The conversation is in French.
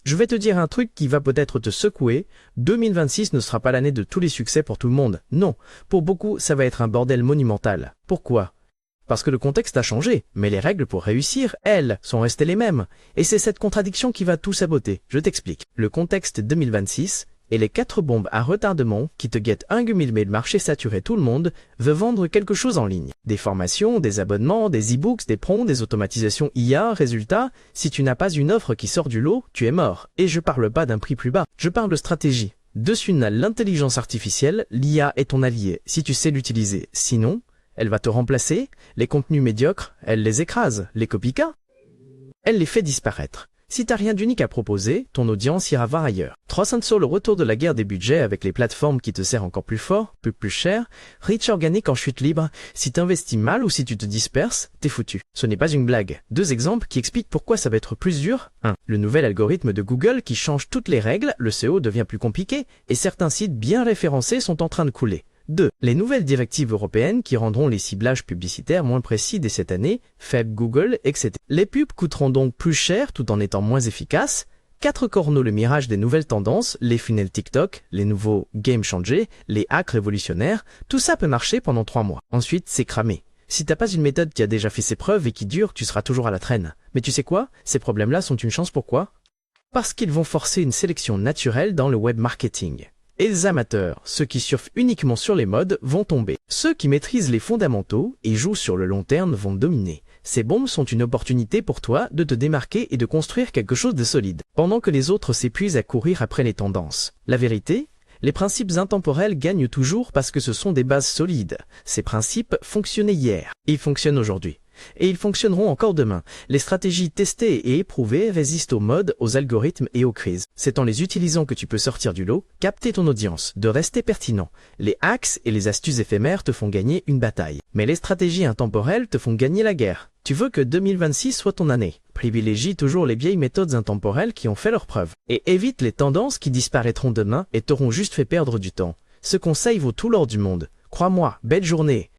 Je vais te dire un truc qui va peut-être te secouer. 2026 ne sera pas l'année de tous les succès pour tout le monde. Non, pour beaucoup, ça va être un bordel monumental. Pourquoi ? Parce que le contexte a changé, mais les règles pour réussir, elles, sont restées les mêmes. Et c'est cette contradiction qui va tout saboter. Je t'explique. Le contexte 2026 et les 4 bombes à retardement qui te guettent un mais le marché saturé, tout le monde veut vendre quelque chose en ligne. Des formations, des abonnements, des e-books, des prompts, des automatisations IA, résultat, si tu n'as pas une offre qui sort du lot, tu es mort. Et je parle pas d'un prix plus bas, je parle de stratégie. Dessus l'intelligence artificielle, l'IA est ton allié, si tu sais l'utiliser. Sinon, elle va te remplacer, les contenus médiocres, elle les écrase, les copycats, elle les fait disparaître. Si t'as rien d'unique à proposer, ton audience ira voir ailleurs. 3 cents sur le retour de la guerre des budgets avec les plateformes qui te serrent encore plus fort, plus cher, reach organique en chute libre, si t'investis mal ou si tu te disperses, t'es foutu. Ce n'est pas une blague. 2 exemples qui expliquent pourquoi ça va être plus dur. 1. Le nouvel algorithme de Google qui change toutes les règles, le SEO devient plus compliqué et certains sites bien référencés sont en train de couler. 2. Les nouvelles directives européennes qui rendront les ciblages publicitaires moins précis dès cette année, faible Google, etc. Les pubs coûteront donc plus cher tout en étant moins efficaces. 4 corneaux le mirage des nouvelles tendances, les funnels TikTok, les nouveaux game changers, les hacks révolutionnaires, tout ça peut marcher pendant 3 mois. Ensuite, c'est cramé. Si t'as pas une méthode qui a déjà fait ses preuves et qui dure, tu seras toujours à la traîne. Mais tu sais quoi ? Ces problèmes-là sont une chance, pourquoi ? Parce qu'ils vont forcer une sélection naturelle dans le web marketing. Et les amateurs, ceux qui surfent uniquement sur les modes, vont tomber. Ceux qui maîtrisent les fondamentaux et jouent sur le long terme vont dominer. Ces bombes sont une opportunité pour toi de te démarquer et de construire quelque chose de solide, pendant que les autres s'épuisent à courir après les tendances. La vérité ? Les principes intemporels gagnent toujours parce que ce sont des bases solides. Ces principes fonctionnaient hier. Ils fonctionnent aujourd'hui. Et ils fonctionneront encore demain. Les stratégies testées et éprouvées résistent aux modes, aux algorithmes et aux crises. C'est en les utilisant que tu peux sortir du lot, capter ton audience, de rester pertinent. Les hacks et les astuces éphémères te font gagner une bataille. Mais les stratégies intemporelles te font gagner la guerre. Tu veux que 2026 soit ton année. Privilégie toujours les vieilles méthodes intemporelles qui ont fait leurs preuves. Et évite les tendances qui disparaîtront demain et t'auront juste fait perdre du temps. Ce conseil vaut tout l'or du monde. Crois-moi, belle journée.